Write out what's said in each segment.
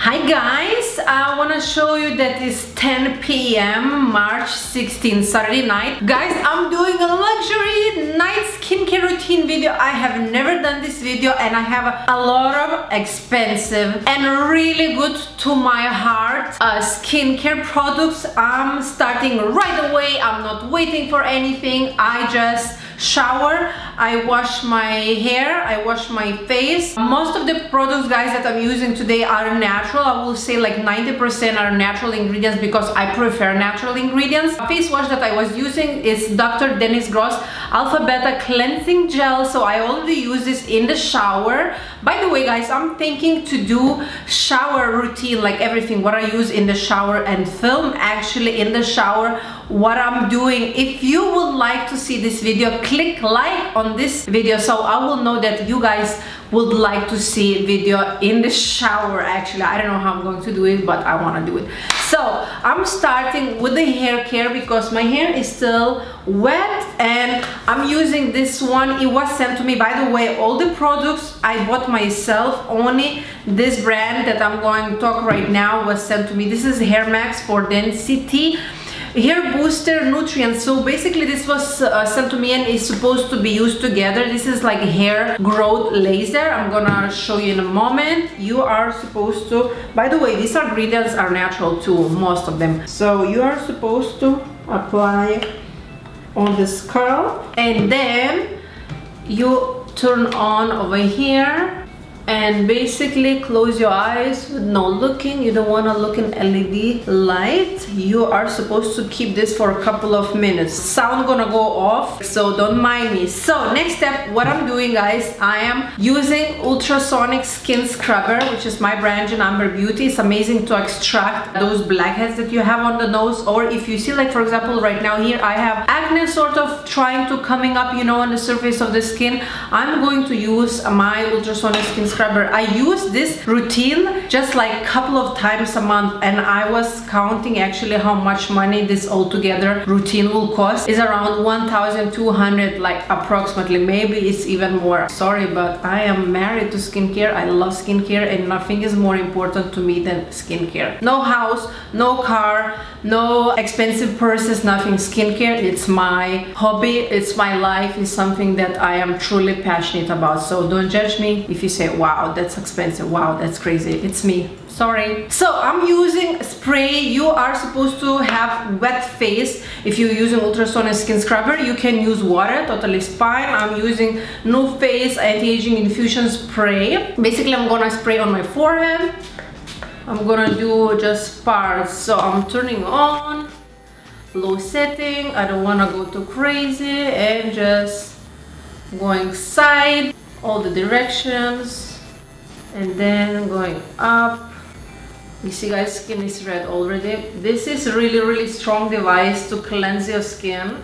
Hi guys, I want to show you that it's 10 p.m. March 16th, Saturday night. Guys, I'm doing a luxury night skincare routine video. I have never done this video and I have a lot of expensive and really good to my heart skincare products. I'm starting right away. I'm not waiting for anything. I just shower, I wash my hair, I wash my face. Most of the products, guys, that I'm using today are natural. I will say like 90% are natural ingredients because I prefer natural ingredients. The face wash that I was using is Dr. Dennis Gross Alpha Beta Cleansing Gel, so I already use this in the shower. By the way, guys, I'm thinking to do shower routine, like everything what I use in the shower, and film actually in the shower what I'm doing. If you would like to see this video, click like on this video so I will know that you guys would like to see video in the shower. Actually, I don't know how I'm going to do it, but I want to do it. So I'm starting with the hair care because my hair is still wet and I'm using this one. It was sent to me. By the way, all the products I bought myself. Only this brand that I'm going to talk right now was sent to me. This is Hair Max for Density Hair Booster Nutrients. So basically this was sent to me and is supposed to be used together. This is like hair growth laser. I'm gonna show you in a moment. You are supposed to, by the way, these ingredients are natural too, most of them. So you are supposed to apply on the scalp and then you turn on over here and basically close your eyes with no looking. You don't want to look in LED light. You are supposed to keep this for a couple of minutes. Sound gonna go off, so don't mind me. So next step, what I'm doing, guys, I am using Ultrasonic Skin Scrubber, which is my brand in Amber Beauty. It's amazing to extract those blackheads that you have on the nose, or if you see, like for example right now here I have acne sort of trying to coming up, you know, on the surface of the skin. I'm going to use my Ultrasonic Skin Scrubber. I use this routine just like a couple of times a month, and I was counting actually how much money this altogether routine will cost. Is around 1,200, like approximately, maybe it's even more. Sorry, but I am married to skincare. I love skincare and nothing is more important to me than skincare. No house, no car, no expensive purses, nothing. Skincare, it's my hobby, it's my life, it's something that I am truly passionate about. So don't judge me if you say, wow, that's expensive, wow, that's crazy. It's me, sorry. So I'm using spray. You are supposed to have wet face. If you're using Ultrasonic Skin Scrubber, you can use water, totally fine. I'm using No Face Anti-Aging Infusion Spray. Basically, I'm gonna spray on my forehead. I'm gonna do just parts. So I'm turning on, low setting. I don't wanna go too crazy, and just going side, all the directions, and then going up. You see, guys, skin is red already. This is really strong device to cleanse your skin.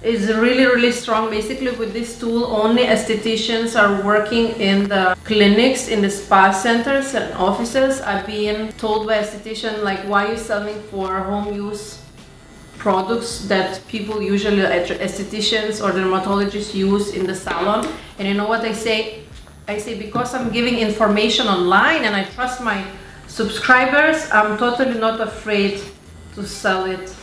It's really strong. Basically with this tool only estheticians are working in the clinics, in the spa centers and offices. I've been told by esthetician, like, why are you selling for home use products that people usually, estheticians or dermatologists, use in the salon? And you know what I say? I say because I'm giving information online and I trust my subscribers, I'm totally not afraid to sell it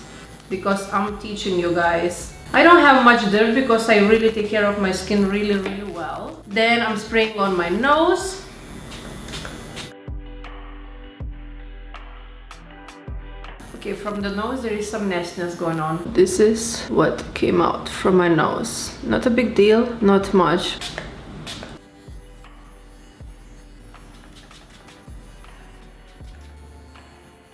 because I'm teaching you guys. I don't have much dirt because I really take care of my skin really well. Then I'm spraying on my nose. Okay, from the nose there is some nastiness going on. This is what came out from my nose. Not a big deal, not much.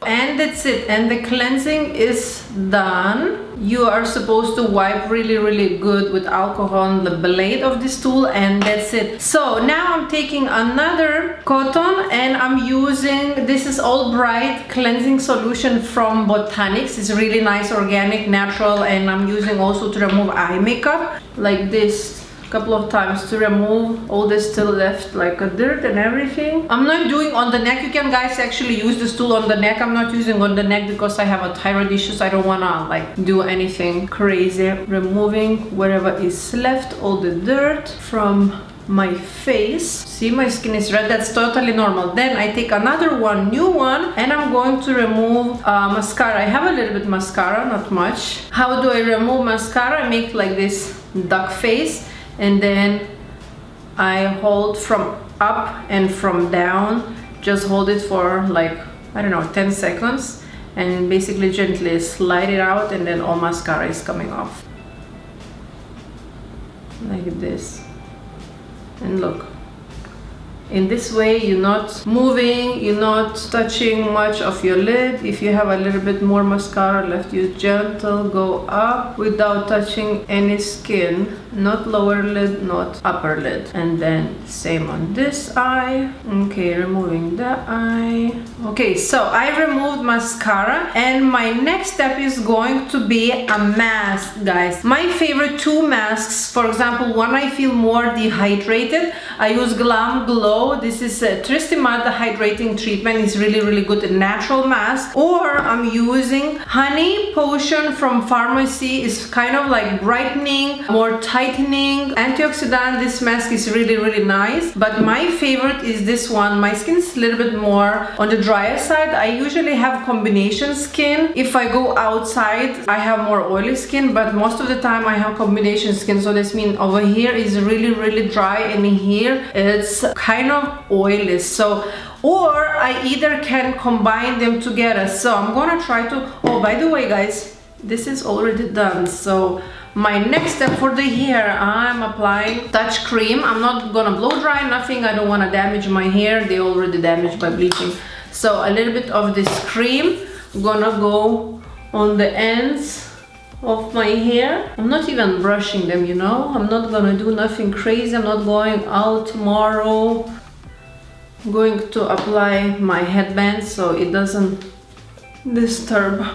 And that's it, and the cleansing is done. You are supposed to wipe really good with alcohol on the blade of this tool, and that's it. So now I'm taking another cotton and I'm using, this is Albright cleansing solution from Botanics. It's really nice, organic, natural, and I'm using also to remove eye makeup like this couple of times to remove all this still left like a dirt and everything. I'm not doing on the neck. You can, guys, actually use this tool on the neck. I'm not using on the neck because I have a thyroid issue, so I don't want to like do anything crazy. Removing whatever is left, all the dirt from my face. See, my skin is red, that's totally normal. Then I take another one, new one, and I'm going to remove mascara. I have a little bit mascara, not much. How do I remove mascara? I make like this duck face, and then I hold from up and from down. Just hold it for like, I don't know, 10 seconds, and basically gently slide it out, and then all mascara is coming off. Like this. And look, in this way you're not moving, you're not touching much of your lid. If you have a little bit more mascara left, you gentle go up without touching any skin, not lower lid, not upper lid. And then same on this eye. Okay, removing the eye. Okay, so I removed mascara, and my next step is going to be a mask, guys. My favorite two masks, for example, when I feel more dehydrated, I use Glam Glow. This is a Tristimad hydrating treatment. It's really good, a natural mask. Or I'm using Honey Potion from pharmacy. It's kind of like brightening, more tightening, antioxidant. This mask is really nice, but my favorite is this one. My skin is a little bit more on the drier side. I usually have combination skin. If I go outside, I have more oily skin, but most of the time I have combination skin. So this means over here is really dry, and here it's kind of oily. So, or I either can combine them together. So I'm gonna try to, oh, by the way, guys, this is already done. So my next step for the hair, I'm applying touch cream. I'm not gonna blow dry, nothing. I don't want to damage my hair. They already damaged by bleaching. So a little bit of this cream, I'm gonna go on the ends of my hair. I'm not even brushing them, you know. I'm not gonna do nothing crazy. I'm not going out tomorrow. I'm going to apply my headband so it doesn't disturb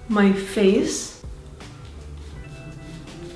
my face.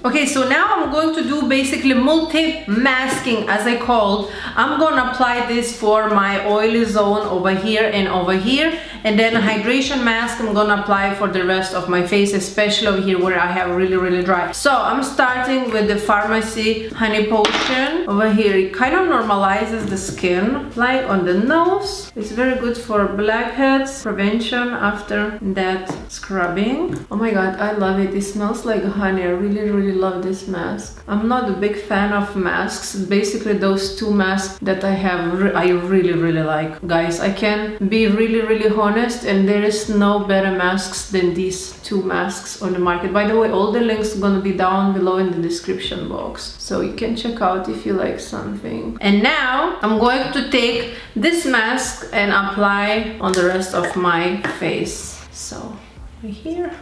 Okay, so now I'm going to do basically multi-masking, as I called. I'm gonna apply this for my oily zone over here and over here, and then a hydration mask I'm gonna apply for the rest of my face, especially over here where I have really dry. So I'm starting with the pharmacy Honey Potion. Over here it kind of normalizes the skin, like on the nose. It's very good for blackheads prevention after that scrubbing. Oh my god, I love it. It smells like honey. I really love this mask. I'm not a big fan of masks. Basically those two masks that I have, I really like. Guys, I can be really honest, and there is no better masks than these two masks on the market. By the way, all the links are gonna be down below in the description box, so you can check out if you like something. And now I'm going to take this mask and apply on the rest of my face. So right here.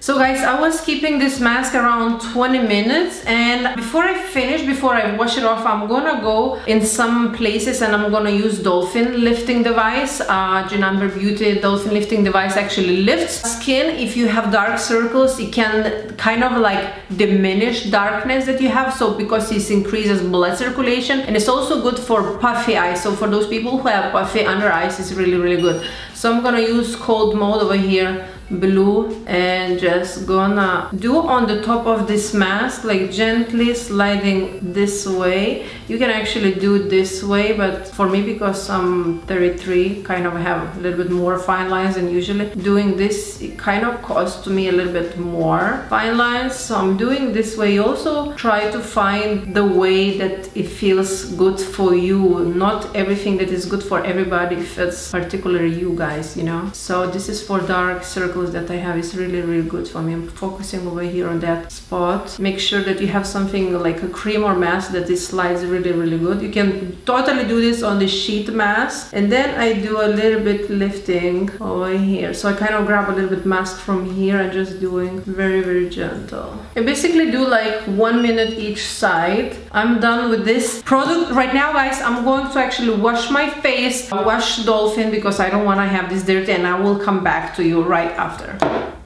So guys, I was keeping this mask around 20 minutes, and before I finish, before I wash it off, I'm gonna go in some places and I'm gonna use Dolphin lifting device. Junamber Beauty Dolphin lifting device actually lifts skin. If you have dark circles, it can kind of like diminish darkness that you have, so because it increases blood circulation, and it's also good for puffy eyes. So for those people who have puffy under eyes, it's really good. So I'm gonna use cold mode over here, blue, and just gonna do on the top of this mask, like gently sliding this way. You can actually do it this way, but for me, because I'm 33, kind of have a little bit more fine lines, and usually doing this, it kind of costs me a little bit more fine lines, so I'm doing this way. You also try to find the way that it feels good for you. Not everything that is good for everybody fits particularly you guys, you know. So this is for dark circles that I have. Is really good for me. I'm focusing over here on that spot. Make sure that you have something like a cream or mask that this slides really good. You can totally do this on the sheet mask, and then I do a little bit lifting over here. So I kind of grab a little bit mask from here and just doing very gentle. I basically do like 1 minute each side. I'm done with this product right now, guys. I'm going to actually wash my face, wash Dolphin, because I don't want to have this dirty, and I will come back to you right after.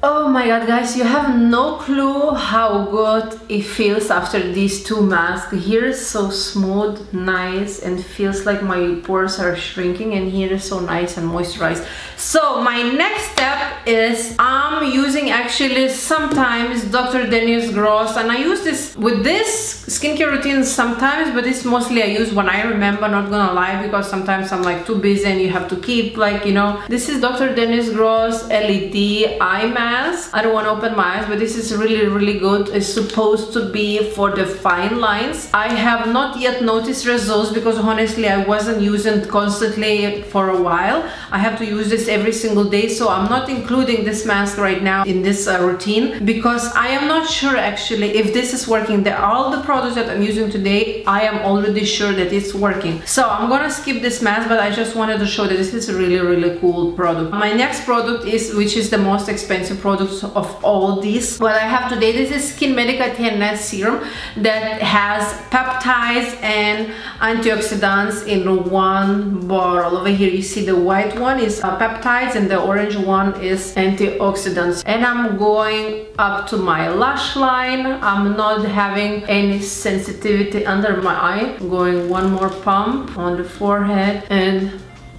Oh my god, guys, you have no clue how good it feels after these two masks. Here is so smooth, nice, and feels like my pores are shrinking, and here is so nice and moisturized. So my next step is I'm using actually sometimes Dr. Dennis Gross, and I use this with this skincare routine sometimes, but it's mostly I use when I remember, not gonna lie, because sometimes I'm like too busy and you have to keep, like, you know. This is Dr. Dennis Gross LED eye mask. I don't want to open my eyes, but this is really good. It's supposed to be for the fine lines. I have not yet noticed results because honestly I wasn't using it constantly for a while. I have to use this every single day, so I'm not including this mask right now in this routine because I am not sure actually if this is working. All the products that I'm using today, I am already sure that it's working. So I'm gonna skip this mask, but I just wanted to show that this is a really cool product. My next product is, which is the most expensive product of all these, what I have today. This is Skin Medica Net Serum that has peptides and antioxidants in one bottle. Over here you see the white one is peptides and the orange one is antioxidants. And I'm going up to my lash line. I'm not having any sensitivity under my eye. I'm going one more pump on the forehead and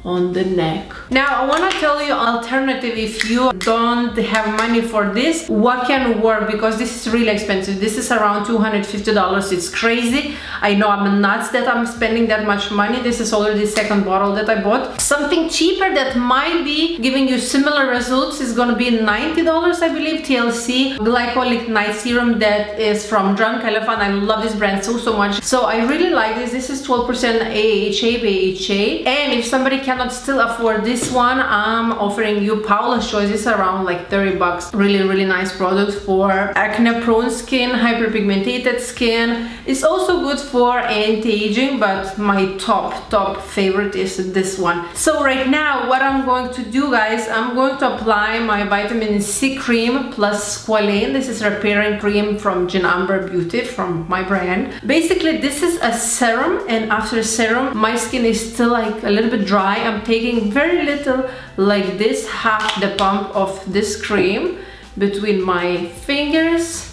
on the neck. Now I want to tell you alternative if you don't have money for this, what can work, because this is really expensive. This is around $250. It's crazy. I know I'm nuts that I'm spending that much money. This is already the second bottle that I bought. Something cheaper that might be giving you similar results is gonna be $90, I believe. TLC Glycolic Night Serum that is from Drunk Elephant. I love this brand so much. So I really like this. This is 12% AHA, BHA, and if somebody cannot still afford this one, I'm offering you Paula's Choice. It's around like 30 bucks. Really nice product for acne prone skin, hyperpigmented skin. It's also good for anti-aging, but my top favorite is this one. So right now what I'm going to do, guys, I'm going to apply my vitamin C cream plus squalane. This is repairing cream from Jean Amber Beauty, from my brand. Basically this is a serum, and after serum my skin is still like a little bit dry. I'm taking very little, like this, half the pump of this cream between my fingers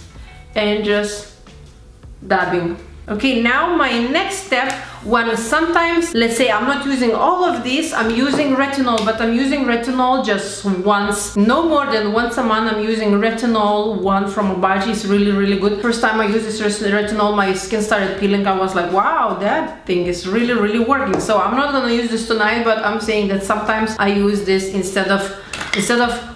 and just dabbing. Okay, now my next step, when sometimes, let's say I'm not using all of this, I'm using retinol, but I'm using retinol just once, no more than once a month. I'm using retinol, one from Obagi. It's really good. First time I used this retinol, my skin started peeling. I was like, wow, that thing is really working. So I'm not gonna use this tonight, but I'm saying that sometimes I use this instead of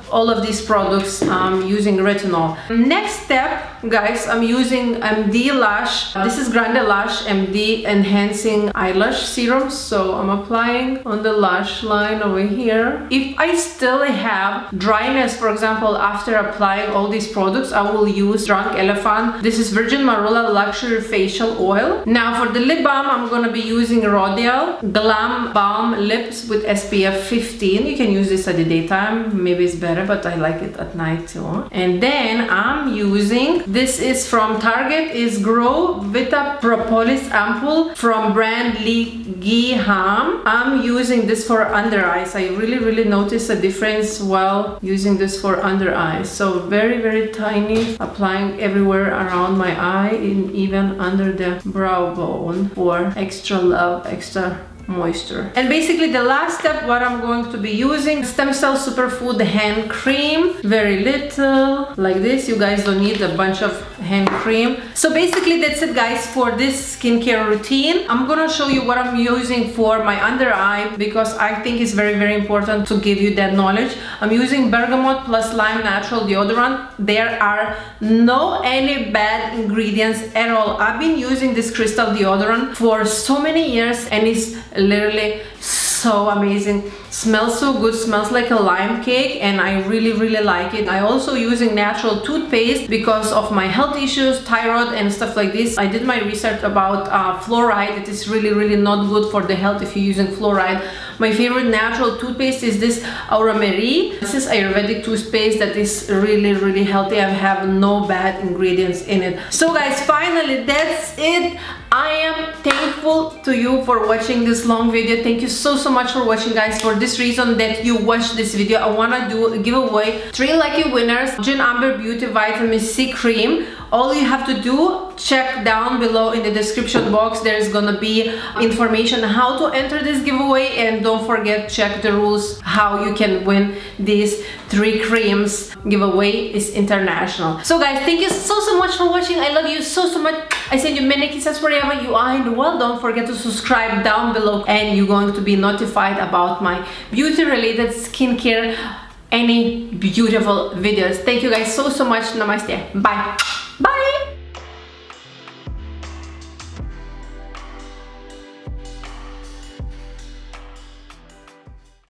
all of these products. I'm using retinol. Next step, guys, I'm using MD Lash. This is Granda Lash MD Enhancing Eyelash Serum. So I'm applying on the lash line over here. If I still have dryness, for example, after applying all these products, I will use Drunk Elephant. This is Virgin Marula Luxury Facial Oil. Now for the lip balm, I'm gonna be using L'Oreal Glam Balm Lips with SPF 15. You can use this at the daytime, maybe it's better, but I like it at night too. And then I'm using, this is from Target, is Grow Vita Propolis Ampoule from brand Lee Giham. I'm using this for under eyes. I really notice a difference while using this for under eyes. So very tiny, applying everywhere around my eye and even under the brow bone for extra love, extra moisture. And basically the last step, what I'm going to be using, Stem Cell Superfood hand cream. Very little, like this. You guys don't need a bunch of hand cream. So basically that's it, guys, for this skincare routine. I'm gonna show you what I'm using for my under eye because I think it's very important to give you that knowledge. I'm using Bergamot plus Lime Natural Deodorant. There are no any bad ingredients at all. I've been using this crystal deodorant for so many years and it's literally so amazing. Smells so good, smells like a lime cake, and I really like it. I also using natural toothpaste because of my health issues, thyroid and stuff like this. I did my research about fluoride. It is really not good for the health if you're using fluoride. My favorite natural toothpaste is this Aura Marie. This is Ayurvedic toothpaste that is really healthy. I have no bad ingredients in it. So guys, finally that's it. I am thankful to you for watching this long video. Thank you so much for watching, guys. For this reason that you watched this video, I want to do a giveaway 3 lucky winners. Jean Amber Beauty Vitamin C Cream All you have to do, check down below in the description box. There's gonna be information how to enter this giveaway, and don't forget, check the rules how you can win these 3 creams. Giveaway is international. So guys, thank you so much for watching. I love you so much. I send you many kisses wherever you are in the world. Don't forget to subscribe down below, and you're going to be notified about my beauty related skincare, any beautiful videos. Thank you guys so much. Namaste. Bye.